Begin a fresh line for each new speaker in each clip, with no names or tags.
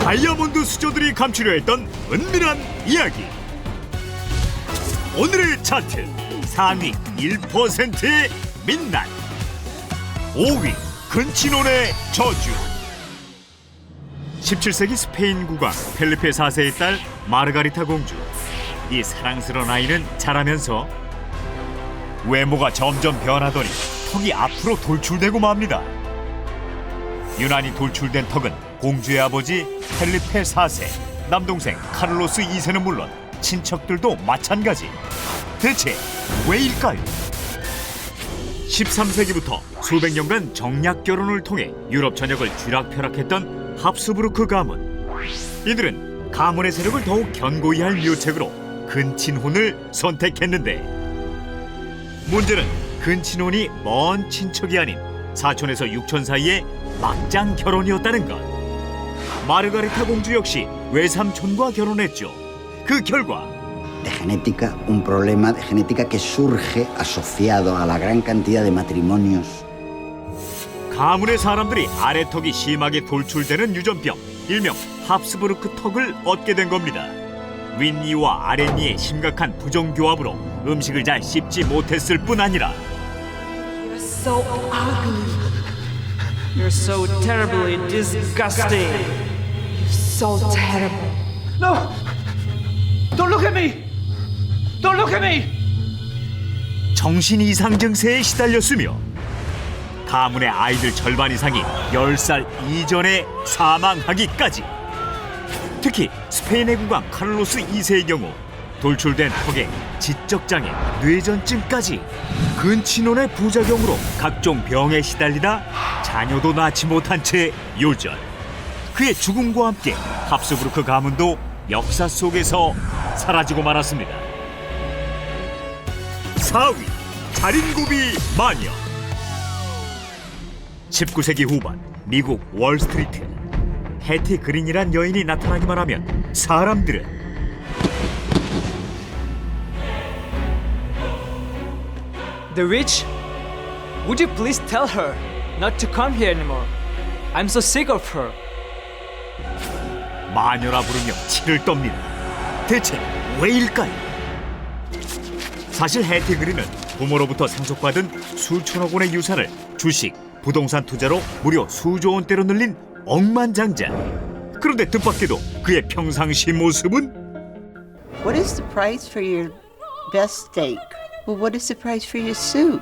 다이아몬드 수저들이 감추려 했던 은밀한 이야기. 오늘의 차트 상위 1%의 민낯, 5위 근친혼의 저주. 17세기 스페인 국왕 펠리페 4세의 딸 마르가리타 공주. 이 사랑스러운 아이는 자라면서 외모가 점점 변하더니 턱이 앞으로 돌출되고 맙니다. 유난히 돌출된 턱은 공주의 아버지 펠리페 4세, 남동생 카를로스 2세는 물론 친척들도 마찬가지. 대체 왜일까요? 13세기부터 수백 년간 정략 결혼을 통해 유럽 전역을 쥐락펴락했던 합스부르크 가문. 이들은 가문의 세력을 더욱 견고히 할 묘책으로 근친혼을 선택했는데, 문제는 근친혼이 먼 친척이 아닌 사촌에서 육촌 사이의 막장 결혼이었다는 것. 마르가리타 공주 역시 외삼촌과 결혼했죠. 그 결과
de genética, un problema de genética que surge asociado a la gran cantidad de matrimonios.
가문의 사람들이 아래턱이 심하게 돌출되는 유전병, 일명 합스부르크 턱을 얻게 된 겁니다. 윗니와 아랫니의 심각한 부정교합으로 음식을 잘 씹지 못했을 뿐 아니라
You're so ugly. You're so terribly disgusting. You're so terrible.
No! Don't look at me! Don't look at me!
정신 이상 증세에 시달렸으며 가문의 아이들 절반 이상이 10살 이전에 사망하기까지. 특히 스페인의 국왕 카를로스 2세의 경우 돌출된 턱에 지적장애, 뇌전증까지 근친혼의 부작용으로 각종 병에 시달리다 자녀도 낳지 못한 채 요절. 그의 죽음과 함께 합스부르크 가문도 역사 속에서 사라지고 말았습니다. 4위 자린고비 마녀. 19세기 후반 미국 월스트리트. 해티 그린이란 여인이 나타나기만 하면 사람들은
The witch? Would you please tell her not to come here anymore? I'm so sick of her.
마녀라 부르며 치를 떱니다. 대체 왜일까요? 사실 해티 그린은 부모로부터 상속받은 수천억 원의 유산을 주식, 부동산 투자로 무려 수조 원대로 늘린 억만장자. 그런데 뜻밖에도 그의 평상시 모습은
What is the price for your best steak? Well, what is the price for your soup?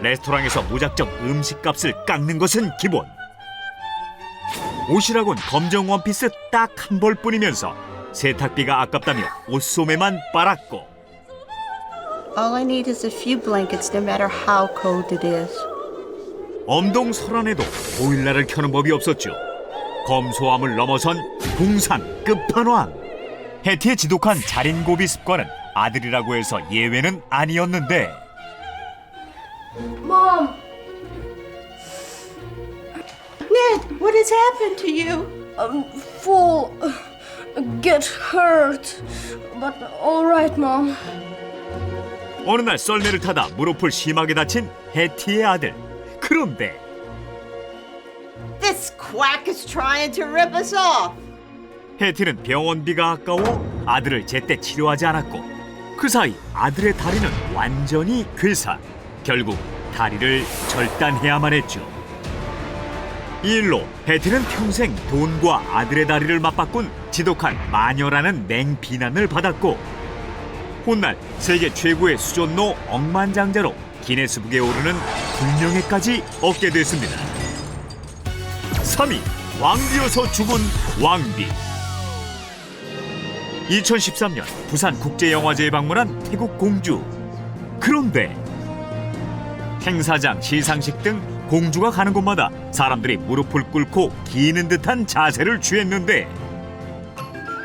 레스토랑에서 무작정 음식값을 깎는 것은 기본. 옷이라곤 검정 원피스 딱 한 벌뿐이면서 세탁비가 아깝다며 옷소매만 빨았고,
All I need is a few blankets, no matter how cold it is.
엄동설안에도 보일러를 켜는 법이 없었죠. 검소함을 넘어선 궁상 끝판왕. 해티의 지독한 자린고비 습관은 아들이라고 해서 예외는 아니었는데,
Mom!
Ned, what has happened to you?
Fall. Get hurt. But all right, Mom.
어느 날 썰매를 타다 무릎을 심하게 다친 해티의 아들. 그런데
This quack is trying to rip us off.
해티는 병원비가 아까워 아들을 제때 치료하지 않았고, 그 사이 아들의 다리는 완전히 괴사. 결국 다리를 절단해야만 했죠. 이 일로 해티는 평생 돈과 아들의 다리를 맞바꾼 지독한 마녀라는 맹비난을 받았고, 훗날 세계 최고의 수존노 억만장자로 기네스북에 오르는 불명예까지 얻게 됐습니다. 3위 왕비여서 죽은 왕비. 2013년 부산 국제영화제에 방문한 태국 공주. 그런데 행사장, 시상식 등 공주가 가는 곳마다 사람들이 무릎을 꿇고 기는 듯한 자세를 취했는데,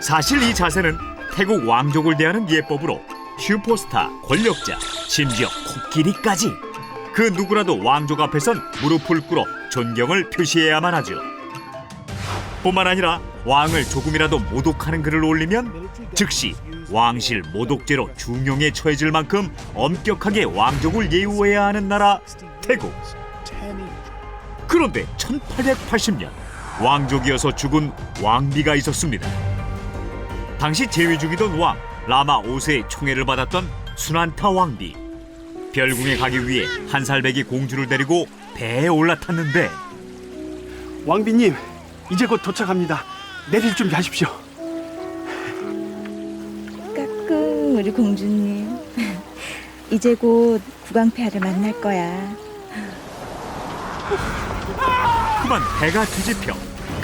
사실 이 자세는 태국 왕족을 대하는 예법으로 슈퍼스타, 권력자, 심지어 코끼리까지 그 누구라도 왕족 앞에선 무릎을 꿇어 존경을 표시해야만 하죠. 뿐만 아니라 왕을 조금이라도 모독하는 글을 올리면 즉시 왕실 모독죄로 중형에 처해질 만큼 엄격하게 왕족을 예우해야 하는 나라 태국. 그런데 1880년 왕족이어서 죽은 왕비가 있었습니다. 당시 재위 중이던 왕 라마 5세의 총애를 받았던 수난타 왕비. 별궁에 가기 위해 한 살배기 공주를 데리고 배에 올라탔는데
왕비님, 이제 곧 도착합니다. 내릴 준비하십시오.
까꿍 우리 공주님. 이제 곧 국왕폐하를 만날 거야.
그만 배가 뒤집혀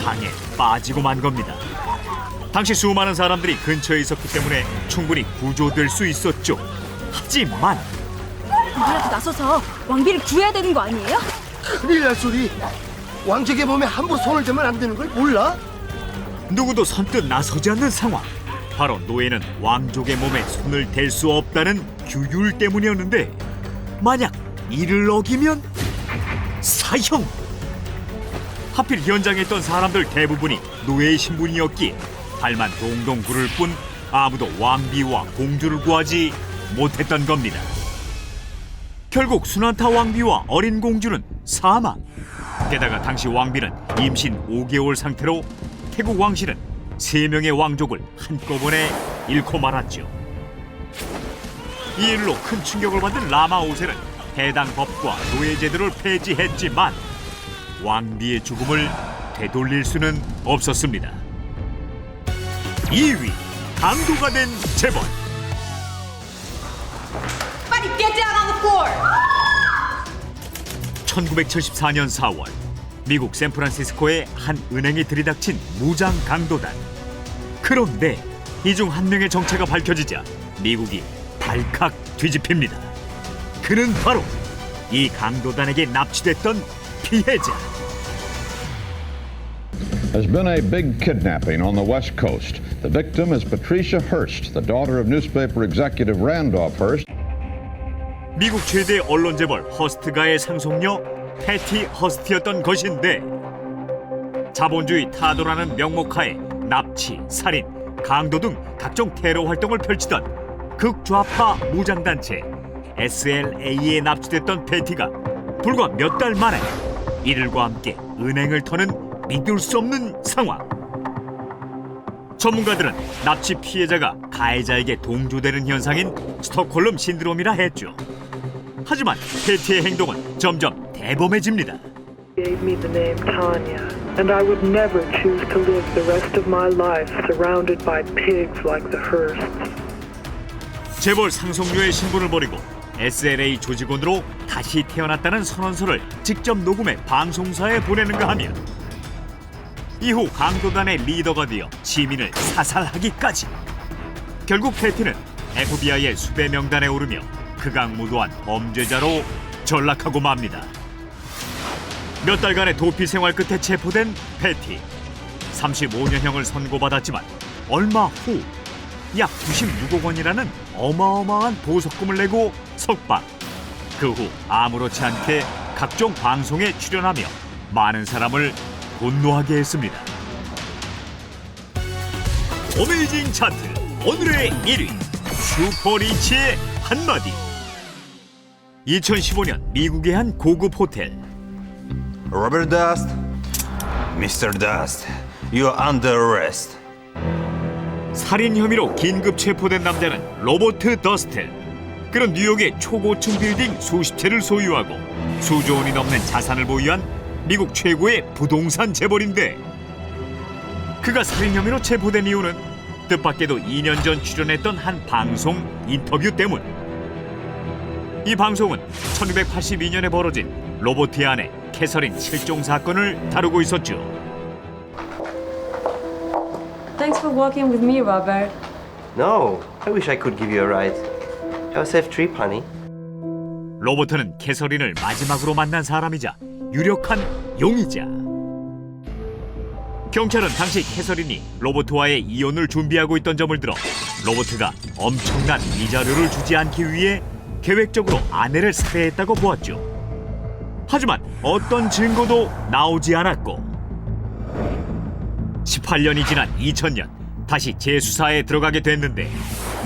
강에 빠지고 만 겁니다. 당시 수많은 사람들이 근처에 있었기 때문에 충분히 구조될 수 있었죠. 하지만
누구라도 나서서 왕비를 구해야 되는 거 아니에요?
큰일 날 소리. 왕족의 몸에 함부로 손을 대면 안 되는 걸 몰라?
누구도 선뜻 나서지 않는 상황. 바로 노예는 왕족의 몸에 손을 댈 수 없다는 규율 때문이었는데 만약 이를 어기면 사형. 하필 현장에 있던 사람들 대부분이 노예의 신분이었기에 발만 동동 구를 뿐 아무도 왕비와 공주를 구하지 못했던 겁니다. 결국 수난타 왕비와 어린 공주는 사망. 게다가 당시 왕비는 임신 5개월 상태로 태국 왕실은 3명의 왕족을 한꺼번에 잃고 말았죠. 이 일로 큰 충격을 받은 라마 5세는 해당 법과 노예 제도를 폐지했지만 왕비의 죽음을 되돌릴 수는 없었습니다. 2위, 강도가 된 재벌.
Buddy, get down on the floor!
1974년 4월 미국 샌프란시스코의 한 은행에 들이닥친 무장 강도단. 그런데 이 중 한 명의 정체가 밝혀지자 미국이 발칵 뒤집힙니다. 그는 바로 이 강도단에게 납치됐던 피해자.
There's been a big kidnapping on the West Coast. The victim is Patricia Hearst, the daughter of newspaper executive Randolph Hearst.
미국 최대 언론 재벌 허스트가의 상속녀 패티 허스트였던 것인데 자본주의 타도라는 명목하에 납치, 살인, 강도 등 각종 테러 활동을 펼치던 극좌파 무장단체 SLA에 납치됐던 패티가 불과 몇 달 만에 이들과 함께 은행을 터는 믿을 수 없는 상황. 전문가들은 납치 피해자가 가해자에게 동조되는 현상인 스톡홀름 신드롬이라 했죠. 하지만 패티의 행동은 점점 대범해집니다.
Gave me the name Tanya, and I would never choose to live the rest of my life surrounded by pigs like the Hearsts.
재벌 상속녀의 신분을 버리고 SLA 조직원으로 다시 태어났다는 선언서를 직접 녹음해 방송사에 보내는가 하면 이후 강도단의 리더가 되어 시민을 사살하기까지. 결국 패티는 FBI의 수배 명단에 오르며 극악무도한 범죄자로 전락하고 맙니다. 몇 달간의 도피 생활 끝에 체포된 패티. 35년형을 선고받았지만 얼마 후 약 96억 원이라는 어마어마한 보석금을 내고 석방. 그 후 아무렇지 않게 각종 방송에 출연하며 많은 사람을 분노하게 했습니다. 어메이징 차트 오늘의 1위 슈퍼리치의 한마디. 2015년 미국의 한 고급 호텔.
Robert Dust, Mr. Dust, you're under arrest.
살인 혐의로 긴급 체포된 남자는 로버트 더스텔. 그는 뉴욕의 초고층 빌딩 수십 채를 소유하고 수조 원이 넘는 자산을 보유한 미국 최고의 부동산 재벌인데 그가 살인 혐의로 체포된 이유는 뜻밖에도 2년 전 출연했던 한 방송 인터뷰 때문. 이 방송은 1982년에 벌어진 로버트의 아내 캐서린 실종 사건을 다루고 있었죠.
Thanks for walking with me, Robert.
No, I wish I could give you a ride. Have a safe trip, honey.
로버트는 캐서린을 마지막으로 만난 사람이자 유력한 용의자. 경찰은 당시 캐서린이 로버트와의 이혼을 준비하고 있던 점을 들어 로버트가 엄청난 위자료를 주지 않기 위해 계획적으로 아내를 살해했다고 보았죠. 하지만 어떤 증거도 나오지 않았고 18년이 지난 2000년 다시 재수사에 들어가게 됐는데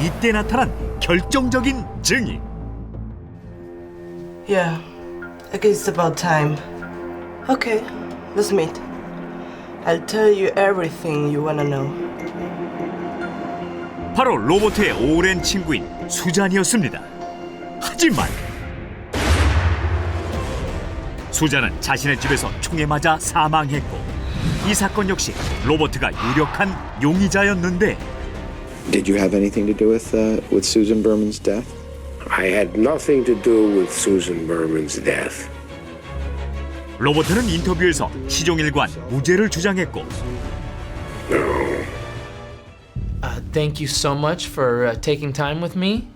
이때 나타난 결정적인 증인.
Yeah, I guess it's about time. Okay, let's meet. I'll tell you everything you wanna know.
바로 로버트의 오랜 친구인 수잔이었습니다. 하지만 수잔은 자신의 집에서 총에 맞아 사망했고 이 사건 역시 로버트가 유력한 용의자였는데
Did you have anything to do with Susan Berman's death?
I had nothing to do with Susan Berman's death.
로버트는 인터뷰에서 시종일관 무죄를 주장했고
Thank you so much for taking time with me.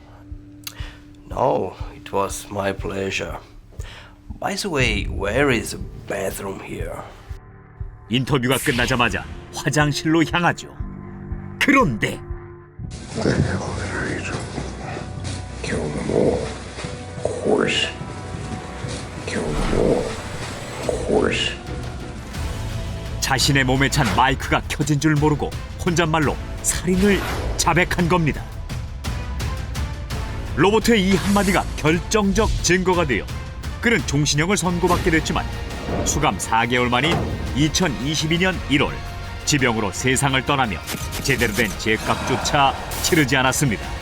No, it was my pleasure. By the way, where is the bathroom here?
인터뷰가 끝나자마자 화장실로 향하죠. 그런데
What the hell did I do? Kill them all. Of course. Kill them all. Of course.
자신의 몸에 찬 마이크가 켜진 줄 모르고 혼잣말로 살인을 자백한 겁니다. 로버트의 이 한마디가 결정적 증거가 되어 그는 종신형을 선고받게 됐지만 수감 4개월 만인 2022년 1월 지병으로 세상을 떠나며 제대로 된 죄값조차 치르지 않았습니다.